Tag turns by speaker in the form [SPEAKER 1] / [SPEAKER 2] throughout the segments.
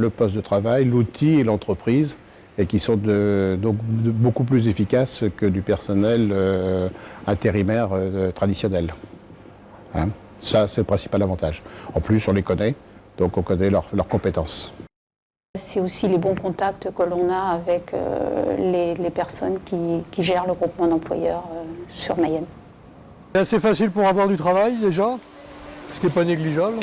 [SPEAKER 1] Le poste de travail, l'outil et l'entreprise, et qui sont donc beaucoup plus efficaces que du personnel intérimaire traditionnel. Hein, ça, c'est le principal avantage. En plus, on les connaît, donc on connaît leurs compétences.
[SPEAKER 2] C'est aussi les bons contacts que l'on a avec les personnes qui gèrent le groupement d'employeurs sur Mayenne.
[SPEAKER 3] C'est assez facile pour avoir du travail déjà, ce qui n'est pas négligeable.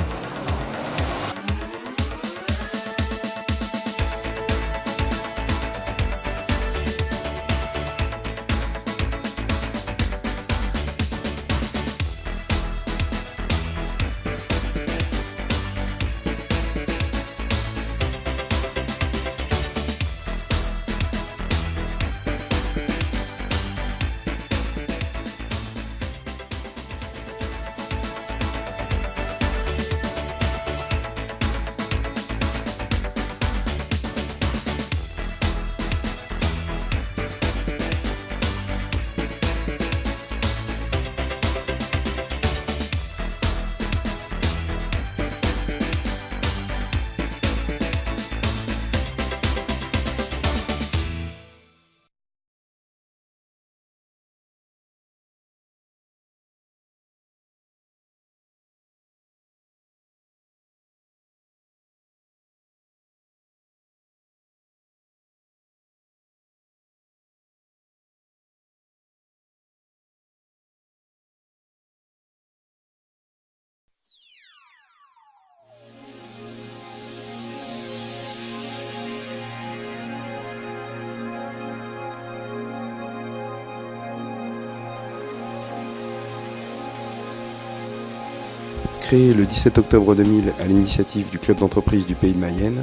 [SPEAKER 4] Créé le 17 octobre 2000 à l'initiative du Club d'entreprise du Pays de Mayenne,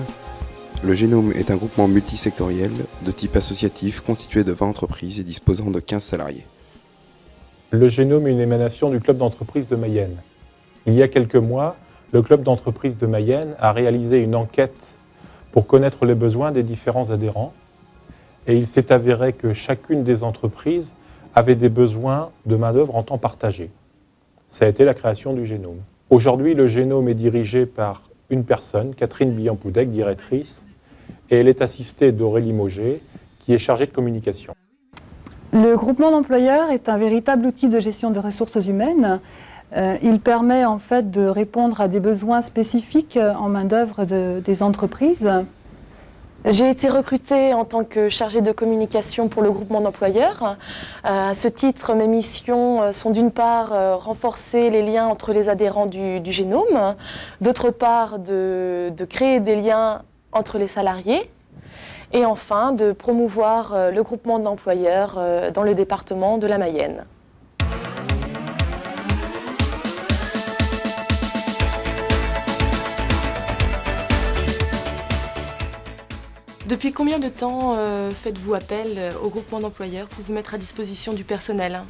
[SPEAKER 4] le Génome est un groupement multisectoriel de type associatif constitué de 20 entreprises et disposant de 15 salariés.
[SPEAKER 5] Le Génome est une émanation du Club d'entreprise de Mayenne. Il y a quelques mois, le Club d'entreprise de Mayenne a réalisé une enquête pour connaître les besoins des différents adhérents et il s'est avéré que chacune des entreprises avait des besoins de main-d'œuvre en temps partagé. Ça a été la création du Génome. Aujourd'hui, le Génome est dirigé par une personne, Catherine Billan-Poudec, directrice, et elle est assistée d'Aurélie Mauger, qui est chargée de communication.
[SPEAKER 6] Le groupement d'employeurs est un véritable outil de gestion de ressources humaines. Il permet en fait de répondre à des besoins spécifiques en main-d'œuvre des entreprises.
[SPEAKER 7] J'ai été recrutée en tant que chargée de communication pour le groupement d'employeurs. À ce titre, mes missions sont d'une part renforcer les liens entre les adhérents du Génome, d'autre part de créer des liens entre les salariés et enfin de promouvoir le groupement d'employeurs dans le département de la Mayenne. Depuis combien de temps faites-vous appel au groupement d'employeurs pour vous mettre à disposition du personnel?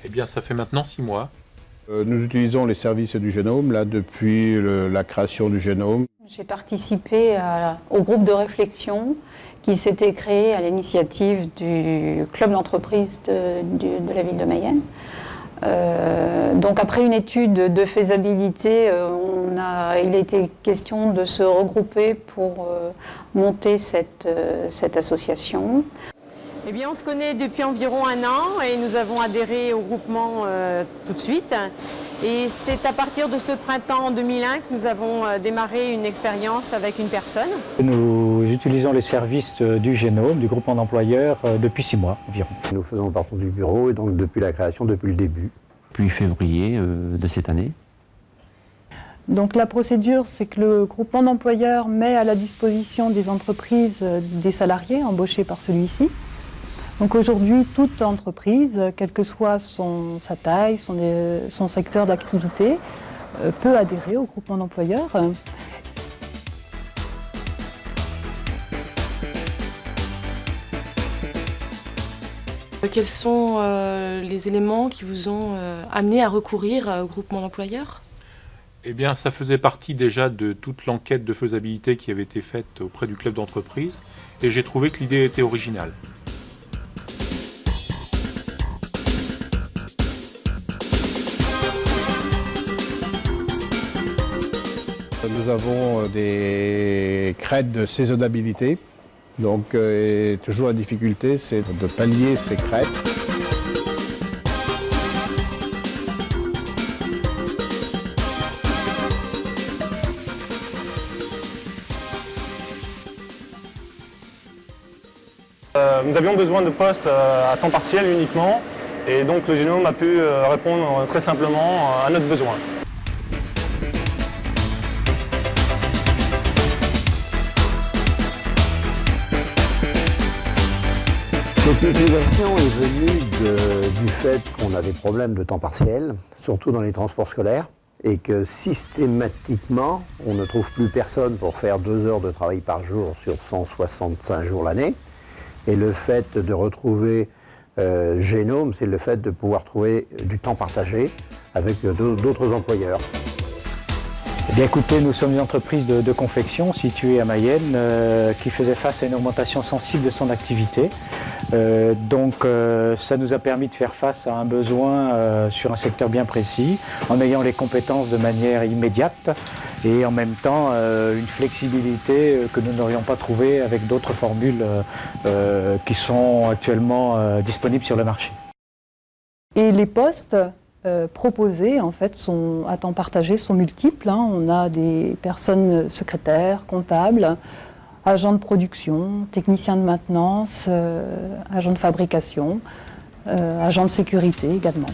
[SPEAKER 5] Eh bien, ça fait maintenant 6 mois.
[SPEAKER 1] Nous utilisons les services du Génome là, depuis la création du Génome.
[SPEAKER 2] J'ai participé au groupe de réflexion qui s'était créé à l'initiative du club d'entreprise de la ville de Mayenne. Donc après une étude de faisabilité, il a été question de se regrouper pour monter cette association.
[SPEAKER 8] Eh bien, on se connaît depuis environ 1 an et nous avons adhéré au groupement tout de suite. Et c'est à partir de ce printemps 2001 que nous avons démarré une expérience avec une personne.
[SPEAKER 9] Nous utilisons les services du Génome, du groupement d'employeurs, depuis 6 mois environ.
[SPEAKER 10] Nous faisons partie du bureau et donc depuis la création, depuis le début.
[SPEAKER 11] Depuis février de cette année.
[SPEAKER 6] Donc la procédure, c'est que le groupement d'employeurs met à la disposition des entreprises des salariés embauchés par celui-ci. Donc aujourd'hui, toute entreprise, quelle que soit sa taille, son secteur d'activité, peut adhérer au groupement d'employeurs.
[SPEAKER 7] Quels sont les éléments qui vous ont amené à recourir au groupement d'employeurs?
[SPEAKER 5] Eh bien, ça faisait partie déjà de toute l'enquête de faisabilité qui avait été faite auprès du club d'entreprise et j'ai trouvé que l'idée était originale.
[SPEAKER 1] Nous avons des crêtes de saisonnabilité. Donc toujours la difficulté, c'est de pallier ces crêtes.
[SPEAKER 5] Nous avions besoin de postes à temps partiel uniquement, et donc le Génome a pu répondre très simplement à notre besoin.
[SPEAKER 10] Cette utilisation est venue du fait qu'on a des problèmes de temps partiel, surtout dans les transports scolaires, et que systématiquement, on ne trouve plus personne pour faire 2 heures de travail par jour sur 165 jours l'année. Et le fait de retrouver Génome, c'est le fait de pouvoir trouver du temps partagé avec d'autres employeurs.
[SPEAKER 9] Eh bien écoutez, nous sommes une entreprise de confection située à Mayenne qui faisait face à une augmentation sensible de son activité. Ça nous a permis de faire face à un besoin sur un secteur bien précis, en ayant les compétences de manière immédiate et en même temps une flexibilité que nous n'aurions pas trouvée avec d'autres formules qui sont actuellement disponibles sur le marché.
[SPEAKER 6] Et les postes proposés en fait à temps partagé sont multiples. On a des personnes secrétaires, comptables, agents de production, techniciens de maintenance, agents de fabrication, agents de sécurité également.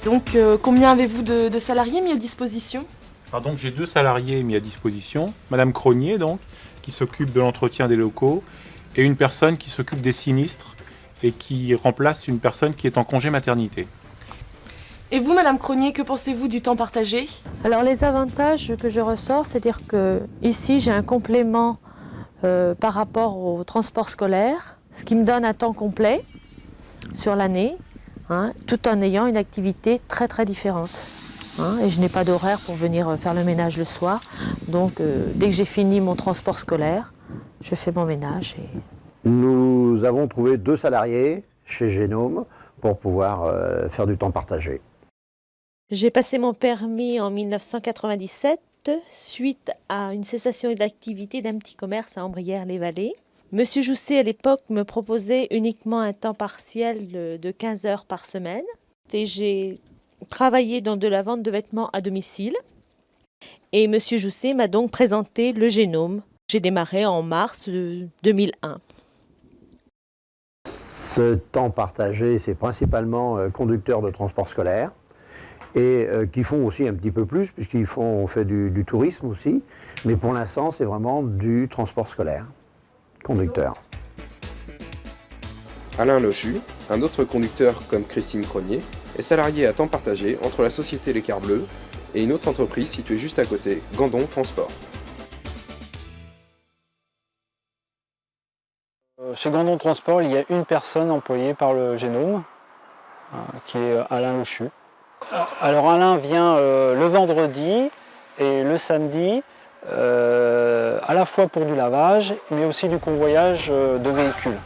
[SPEAKER 7] Donc combien avez-vous de salariés mis à disposition?
[SPEAKER 5] Alors donc j'ai 2 salariés mis à disposition, Madame Cronier donc, qui s'occupe de l'entretien des locaux, et une personne qui s'occupe des sinistres et qui remplace une personne qui est en congé maternité.
[SPEAKER 7] Et vous, Madame Cronier, que pensez-vous du temps partagé?
[SPEAKER 12] Alors les avantages que je ressors, c'est-à-dire que ici j'ai un complément par rapport au transport scolaire, ce qui me donne un temps complet sur l'année, tout en ayant une activité très très différente. Et je n'ai pas d'horaire pour venir faire le ménage le soir. Donc dès que j'ai fini mon transport scolaire, je fais mon ménage.
[SPEAKER 10] Nous avons trouvé 2 salariés chez Génome pour pouvoir faire du temps partagé.
[SPEAKER 12] J'ai passé mon permis en 1997 suite à une cessation de l'activité d'un petit commerce à Ambrières-les-Vallées. Monsieur Jousset à l'époque me proposait uniquement un temps partiel de 15 heures par semaine. Et j'ai travaillé dans de la vente de vêtements à domicile. Et Monsieur Jousset m'a donc présenté le Génome. J'ai démarré en mars 2001.
[SPEAKER 10] Ce temps partagé, c'est principalement conducteurs de transport scolaire et qui font aussi un petit peu plus on fait du tourisme aussi. Mais pour l'instant, c'est vraiment du transport scolaire, conducteur.
[SPEAKER 4] Alain Lochu, un autre conducteur comme Christine Cronier, est salarié à temps partagé entre la société Les Cars Bleus et une autre entreprise située juste à côté, Gandon Transport.
[SPEAKER 13] Chez Gandon Transport, il y a une personne employée par le Génome, qui est Alain Lochu. Alors Alain vient le vendredi et le samedi, à la fois pour du lavage, mais aussi du convoyage de véhicules.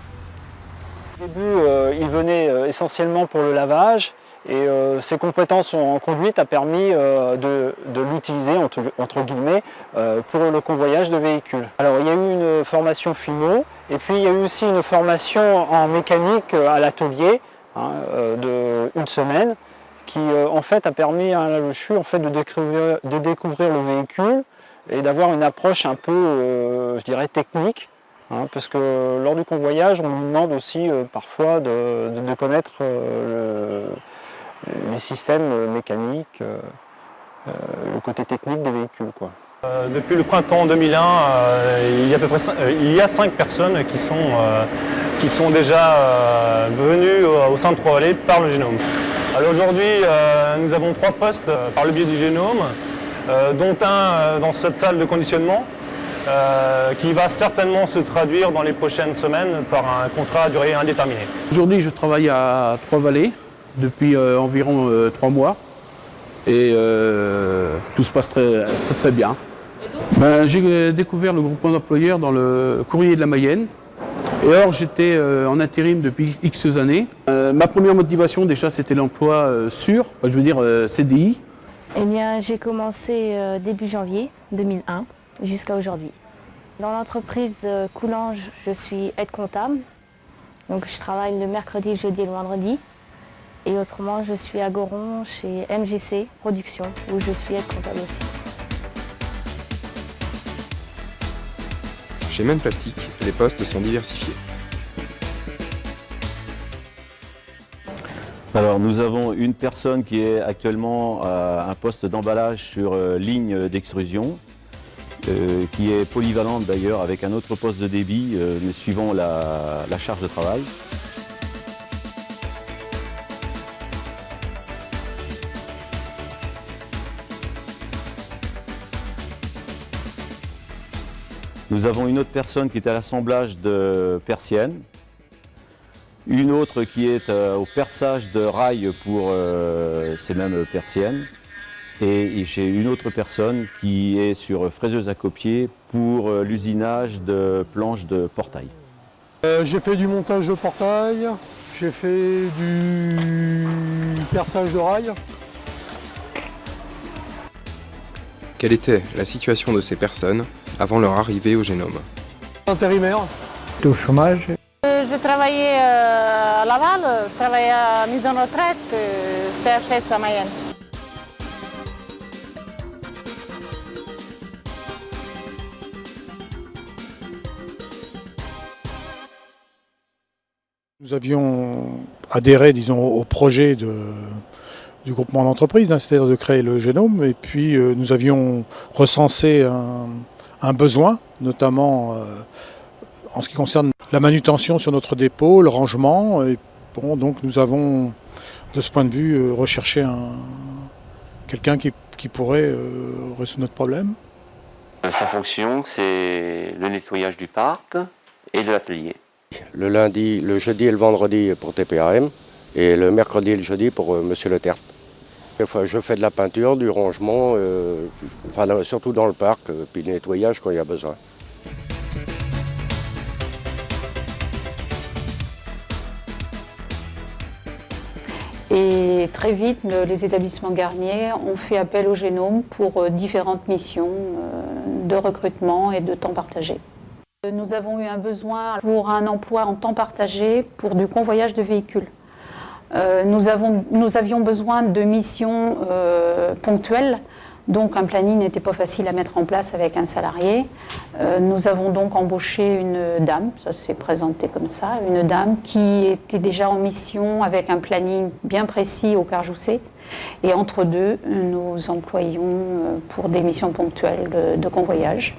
[SPEAKER 13] Au début, il venait essentiellement pour le lavage, et ses compétences en conduite a permis de l'utiliser, entre guillemets, pour le convoyage de véhicules. Alors il y a eu une formation FIMO, et puis il y a eu aussi une formation en mécanique à l'atelier de 1 semaine, qui en fait a permis à Alain Lochu en fait, de découvrir le véhicule et d'avoir une approche un peu, je dirais, technique. Parce que lors du convoyage, on nous demande aussi parfois de connaître les systèmes mécaniques, le côté technique des véhicules, quoi.
[SPEAKER 5] Depuis le printemps 2001, il y a 5 personnes qui sont déjà venues au sein de Trois-Vallées par le Génome. Alors aujourd'hui, nous avons 3 postes par le biais du Génome, dont un dans cette salle de conditionnement, qui va certainement se traduire dans les prochaines semaines par un contrat à durée indéterminée.
[SPEAKER 14] Aujourd'hui, je travaille à Trois-Vallées depuis environ 3 mois et tout se passe très bien. J'ai découvert le groupement d'employeurs dans le courrier de la Mayenne Et or, j'étais en intérim depuis X années. Ma première motivation, déjà, c'était l'emploi sûr, enfin, je veux dire CDI.
[SPEAKER 15] Eh bien, j'ai commencé début janvier 2001 jusqu'à aujourd'hui. Dans l'entreprise Coulanges, je suis aide-comptable. Donc, je travaille le mercredi, le jeudi et le vendredi. Et autrement, je suis à Goron chez MGC Production, où je suis aide-comptable aussi.
[SPEAKER 4] Chez Maine Plastique, les postes sont diversifiés.
[SPEAKER 11] Alors nous avons une personne qui est actuellement à un poste d'emballage sur ligne d'extrusion, qui est polyvalente d'ailleurs avec un autre poste de débit, mais suivant la charge de travail. Nous avons une autre personne qui est à l'assemblage de persiennes, une autre qui est au perçage de rails pour ces mêmes persiennes, et j'ai une autre personne qui est sur fraiseuse à copier pour l'usinage de planches de portail.
[SPEAKER 3] J'ai fait du montage de portail, j'ai fait du perçage de rails.
[SPEAKER 4] Quelle était la situation de ces personnes avant leur arrivée au Génome?
[SPEAKER 3] Intérimaire.
[SPEAKER 9] Au chômage.
[SPEAKER 16] Je travaillais à Laval, je travaillais à mise en retraite, CHS à Mayenne.
[SPEAKER 3] Nous avions adhéré, disons, au projet du groupement d'entreprise, c'est-à-dire de créer le Génome, et puis nous avions recensé un besoin, notamment en ce qui concerne la manutention sur notre dépôt, le rangement, et bon, donc nous avons, de ce point de vue, recherché quelqu'un qui pourrait résoudre notre problème.
[SPEAKER 17] Sa fonction, c'est le nettoyage du parc et de l'atelier.
[SPEAKER 18] Le lundi, le jeudi et le vendredi pour TPAM, et le mercredi et le jeudi pour Monsieur Le Tertre. Je fais de la peinture, du rangement, surtout dans le parc, puis du nettoyage quand il y a besoin.
[SPEAKER 2] Et très vite, les établissements Garnier ont fait appel au Génome pour différentes missions de recrutement et de temps partagé. Nous avons eu un besoin pour un emploi en temps partagé pour du convoyage de véhicules. Nous avions besoin de missions ponctuelles, donc un planning n'était pas facile à mettre en place avec un salarié. Nous avons donc embauché une dame, ça s'est présenté comme ça, une dame qui était déjà en mission avec un planning bien précis au Carjousset. Et entre deux, nous employions pour des missions ponctuelles de convoyage.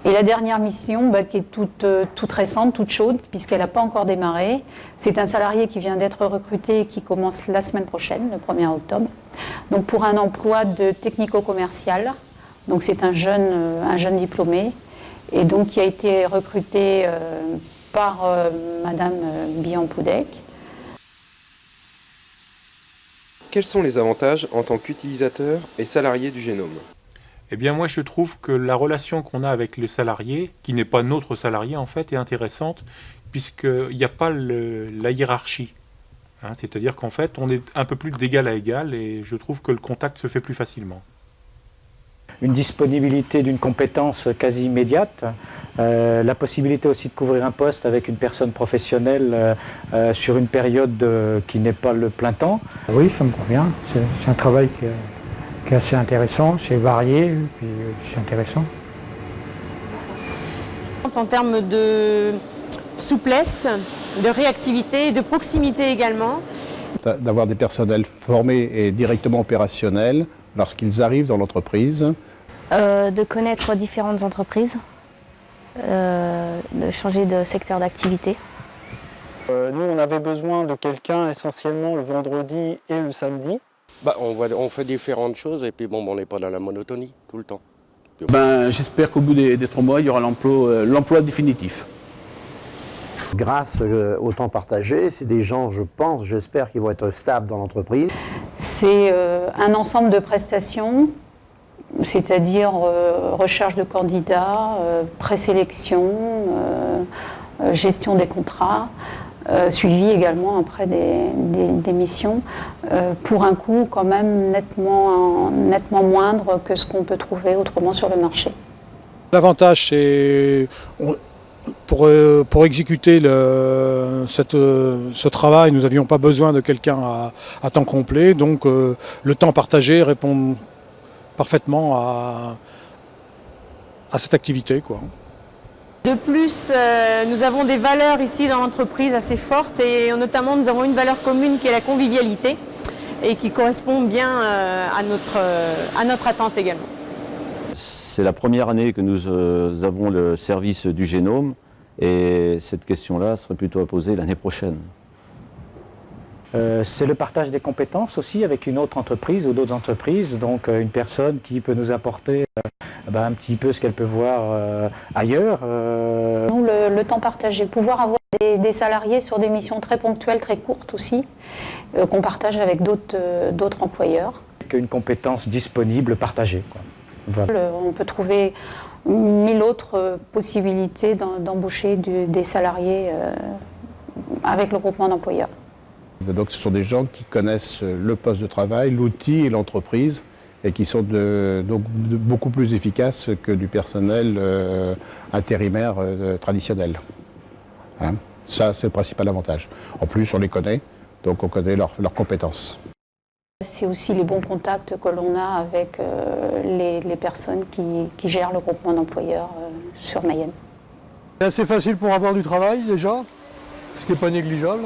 [SPEAKER 2] Et la dernière mission, qui est toute récente, toute chaude, puisqu'elle n'a pas encore démarré, c'est un salarié qui vient d'être recruté et qui commence la semaine prochaine, le 1er octobre, donc pour un emploi de technico-commercial. Donc c'est un jeune diplômé, et donc qui a été recruté par Madame Bihan-Poudec.
[SPEAKER 4] Quels sont les avantages en tant qu'utilisateur et salarié du Génome?
[SPEAKER 5] Eh bien moi je trouve que la relation qu'on a avec le salarié, qui n'est pas notre salarié en fait, est intéressante puisqu'il n'y a pas la hiérarchie. C'est-à-dire qu'en fait on est un peu plus d'égal à égal et je trouve que le contact se fait plus facilement.
[SPEAKER 9] Une disponibilité d'une compétence quasi immédiate, la possibilité aussi de couvrir un poste avec une personne professionnelle sur une période qui n'est pas le plein temps.
[SPEAKER 19] Oui, ça me convient, c'est un travail qui est assez intéressant, c'est varié, puis c'est intéressant.
[SPEAKER 8] En termes de souplesse, de réactivité et de proximité également.
[SPEAKER 1] D'avoir des personnels formés et directement opérationnels lorsqu'ils arrivent dans l'entreprise.
[SPEAKER 15] De connaître différentes entreprises, de changer de secteur d'activité.
[SPEAKER 13] Nous, on avait besoin de quelqu'un essentiellement le vendredi et le samedi.
[SPEAKER 18] On fait différentes choses et puis bon, on n'est pas dans la monotonie tout le temps.
[SPEAKER 14] J'espère qu'au bout des 3 mois, il y aura l'emploi définitif.
[SPEAKER 10] Grâce au temps partagé, c'est des gens, je pense, j'espère, qui vont être stables dans l'entreprise.
[SPEAKER 2] C'est un ensemble de prestations, c'est-à-dire recherche de candidats, présélection, gestion des contrats, suivi également après des missions, pour un coût quand même nettement moindre que ce qu'on peut trouver autrement sur le marché.
[SPEAKER 3] L'avantage, c'est pour exécuter ce travail, nous n'avions pas besoin de quelqu'un à temps complet, donc le temps partagé répond parfaitement à cette activité, quoi.
[SPEAKER 8] De plus, nous avons des valeurs ici dans l'entreprise assez fortes et notamment nous avons une valeur commune qui est la convivialité et qui correspond bien à notre attente également.
[SPEAKER 11] C'est la première année que nous avons le service du génome et cette question-là serait plutôt à poser l'année prochaine.
[SPEAKER 9] C'est le partage des compétences aussi avec une autre entreprise ou d'autres entreprises, donc une personne qui peut nous apporter un petit peu ce qu'elle peut voir ailleurs.
[SPEAKER 2] Le temps partagé, pouvoir avoir des salariés sur des missions très ponctuelles, très courtes aussi, qu'on partage avec d'autres employeurs.
[SPEAKER 9] Une compétence disponible, partagée, quoi. Voilà.
[SPEAKER 2] On peut trouver 1000 autres possibilités d'embaucher des salariés avec le groupement d'employeurs.
[SPEAKER 1] Donc ce sont des gens qui connaissent le poste de travail, l'outil et l'entreprise et qui sont beaucoup plus efficaces que du personnel intérimaire traditionnel. Hein? Ça, c'est le principal avantage. En plus, on les connaît, donc on connaît leurs compétences.
[SPEAKER 2] C'est aussi les bons contacts que l'on a avec les personnes qui gèrent le groupement d'employeurs sur Mayenne.
[SPEAKER 20] C'est assez facile pour avoir du travail déjà, ce qui n'est pas négligeable.